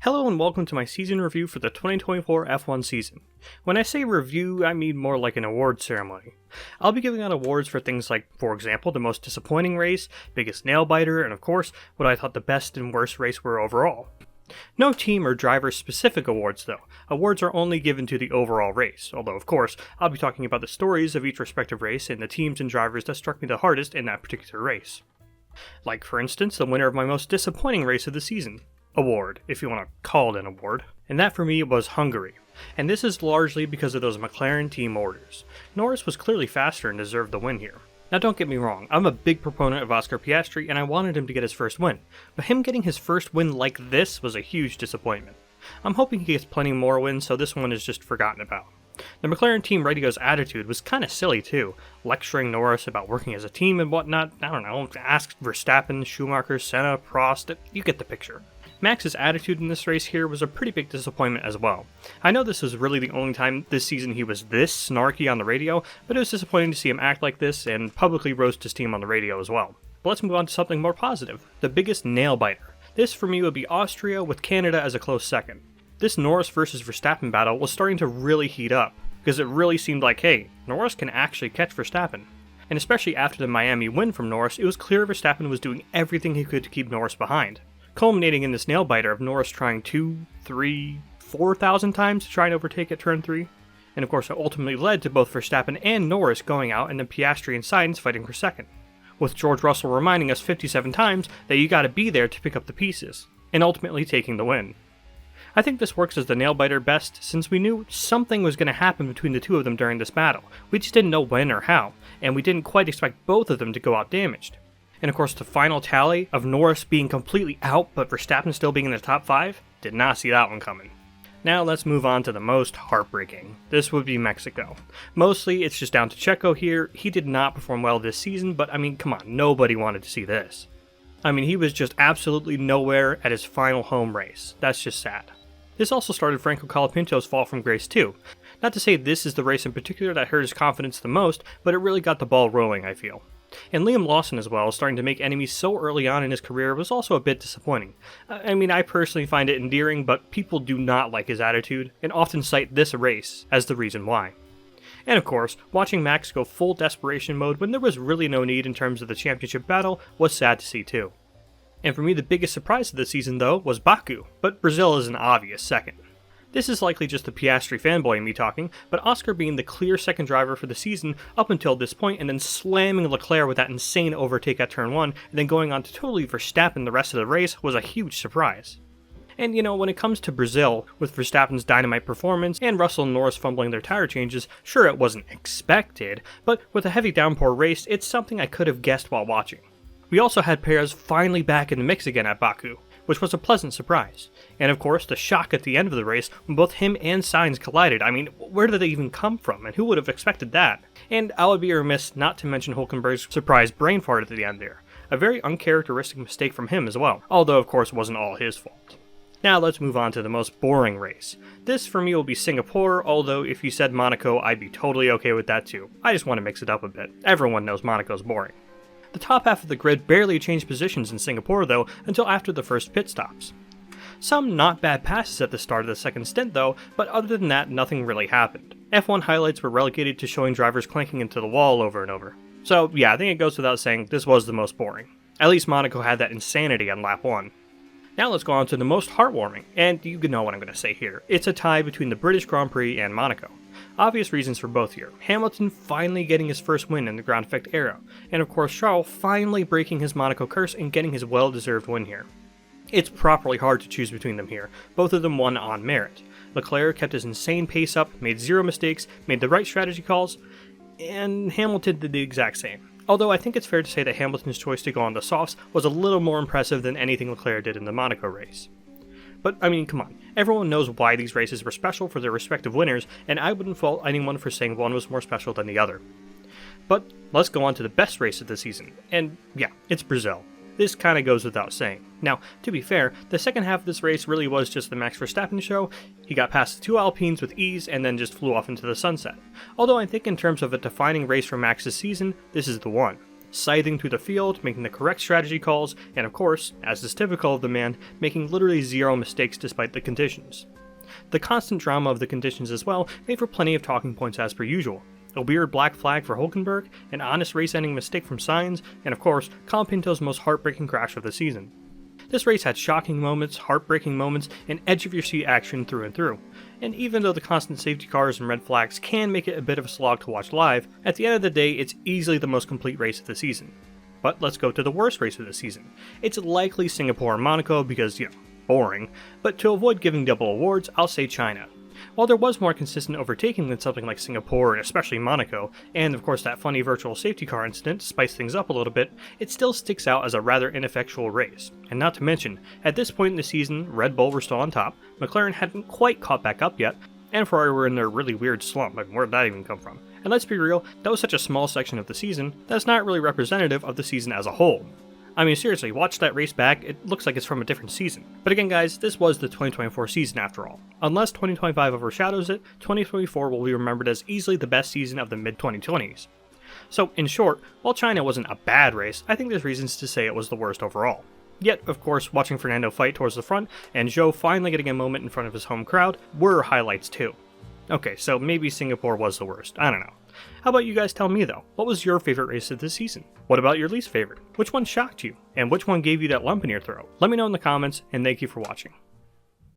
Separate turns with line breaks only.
Hello and welcome to my season review for the 2024 F1 season. When I say review, I mean more like an award ceremony. I'll be giving out awards for things like, for example, the most disappointing race, biggest nail biter, and of course, what I thought the best and worst race were overall. No team or driver specific awards though. Awards are only given to the overall race, although of course, I'll be talking about the stories of each respective race and the teams and drivers that struck me the hardest in that particular race. Like for instance, the winner of my most disappointing race of the season. Award, if you want to call it an award, and that for me was Hungary. And this is largely because of those McLaren team orders. Norris was clearly faster and deserved the win here. Now don't get me wrong, I'm a big proponent of Oscar Piastri and I wanted him to get his first win, but him getting his first win like this was a huge disappointment. I'm hoping he gets plenty more wins, so this one is just forgotten about. The McLaren team radio's attitude was kinda silly too, lecturing Norris about working as a team and whatnot. I don't know, ask Verstappen, Schumacher, Senna, Prost, you get the picture. Max's attitude in this race here was a pretty big disappointment as well. I know this was really the only time this season he was this snarky on the radio, but it was disappointing to see him act like this and publicly roast his team on the radio as well. But let's move on to something more positive, the biggest nail biter. This for me would be Austria with Canada as a close second. This Norris versus Verstappen battle was starting to really heat up, because it really seemed like, hey, Norris can actually catch Verstappen. And especially after the Miami win from Norris, it was clear Verstappen was doing everything he could to keep Norris behind, culminating in this nail biter of Norris trying 2, 3, 4,000 times to try and overtake at turn 3. And of course it ultimately led to both Verstappen and Norris going out and then Piastri and Sainz fighting for second, with George Russell reminding us 57 times that you gotta be there to pick up the pieces, and ultimately taking the win. I think this works as the nail biter best since we knew something was going to happen between the two of them during this battle. We just didn't know when or how, and we didn't quite expect both of them to go out damaged. And of course the final tally of Norris being completely out but Verstappen still being in the top 5, did not see that one coming. Now let's move on to the most heartbreaking. This would be Mexico. Mostly it's just down to Checo here. He did not perform well this season, but I mean come on, nobody wanted to see this. I mean he was just absolutely nowhere at his final home race. That's just sad. This also started Franco Colapinto's fall from grace too. Not to say this is the race in particular that hurt his confidence the most, but it really got the ball rolling, I feel. And Liam Lawson as well, starting to make enemies so early on in his career was also a bit disappointing. I mean, I personally find it endearing, but people do not like his attitude, and often cite this race as the reason why. And of course, watching Max go full desperation mode when there was really no need in terms of the championship battle was sad to see too. And for me the biggest surprise of the season though was Baku, but Brazil is an obvious second. This is likely just the Piastri fanboy in me talking, but Oscar being the clear second driver for the season up until this point and then slamming Leclerc with that insane overtake at turn 1 and then going on to totally Verstappen the rest of the race was a huge surprise. And you know, when it comes to Brazil, with Verstappen's dynamite performance and Russell and Norris fumbling their tire changes, sure it wasn't expected, but with a heavy downpour race, it's something I could have guessed while watching. We also had Perez finally back in the mix again at Baku, which was a pleasant surprise. And of course, the shock at the end of the race when both him and Sainz collided. I mean, where did they even come from, and who would have expected that? And I would be remiss not to mention Hülkenberg's surprise brain fart at the end there. A very uncharacteristic mistake from him as well, although of course it wasn't all his fault. Now let's move on to the most boring race. This for me will be Singapore, although if you said Monaco, I'd be totally okay with that too. I just want to mix it up a bit. Everyone knows Monaco's boring. The top half of the grid barely changed positions in Singapore though until after the first pit stops. Some not bad passes at the start of the second stint though, but other than that nothing really happened. F1 highlights were relegated to showing drivers clanking into the wall over and over. So yeah, I think it goes without saying this was the most boring. At least Monaco had that insanity on lap 1. Now let's go on to the most heartwarming, and you know what I'm going to say here. It's a tie between the British Grand Prix and Monaco. Obvious reasons for both here. Hamilton finally getting his first win in the ground effect era, and of course Charles finally breaking his Monaco curse and getting his well-deserved win here. It's properly hard to choose between them here. Both of them won on merit. Leclerc kept his insane pace up, made zero mistakes, made the right strategy calls, and Hamilton did the exact same. Although I think it's fair to say that Hamilton's choice to go on the softs was a little more impressive than anything Leclerc did in the Monaco race. But I mean, come on, everyone knows why these races were special for their respective winners, and I wouldn't fault anyone for saying one was more special than the other. But let's go on to the best race of the season, and yeah, it's Brazil. This kinda goes without saying. Now, to be fair, the second half of this race really was just the Max Verstappen show. He got past the two Alpines with ease and then just flew off into the sunset. Although I think in terms of a defining race for Max's season, this is the one. scything through the field, making the correct strategy calls, and of course, as is typical of the man, making literally zero mistakes despite the conditions. The constant drama of the conditions as well made for plenty of talking points as per usual. A weird black flag for Hulkenberg, an honest race-ending mistake from Sainz, and of course, Colapinto's most heartbreaking crash of the season. This race had shocking moments, heartbreaking moments, and edge-of-your-seat action through and through. And even though the constant safety cars and red flags can make it a bit of a slog to watch live, at the end of the day, it's easily the most complete race of the season. But let's go to the worst race of the season. It's likely Singapore and Monaco because, boring, but to avoid giving double awards, I'll say China. While there was more consistent overtaking than something like Singapore and especially Monaco, and of course that funny virtual safety car incident to spice things up a little bit, it still sticks out as a rather ineffectual race. And not to mention, at this point in the season, Red Bull were still on top, McLaren hadn't quite caught back up yet, and Ferrari were in their really weird slump. Where did that even come from? And let's be real, that was such a small section of the season that's not really representative of the season as a whole. I mean, seriously, watch that race back, it looks like it's from a different season. But again guys, this was the 2024 season after all. Unless 2025 overshadows it, 2024 will be remembered as easily the best season of the mid-2020s. So, in short, while China wasn't a bad race, I think there's reasons to say it was the worst overall. Yet, of course, watching Fernando fight towards the front, and Zhou finally getting a moment in front of his home crowd, were highlights too. Okay, so maybe Singapore was the worst, I don't know. How about you guys tell me though, what was your favorite race of this season? What about your least favorite? Which one shocked you? And which one gave you that lump in your throat? Let me know in the comments, and thank you for watching.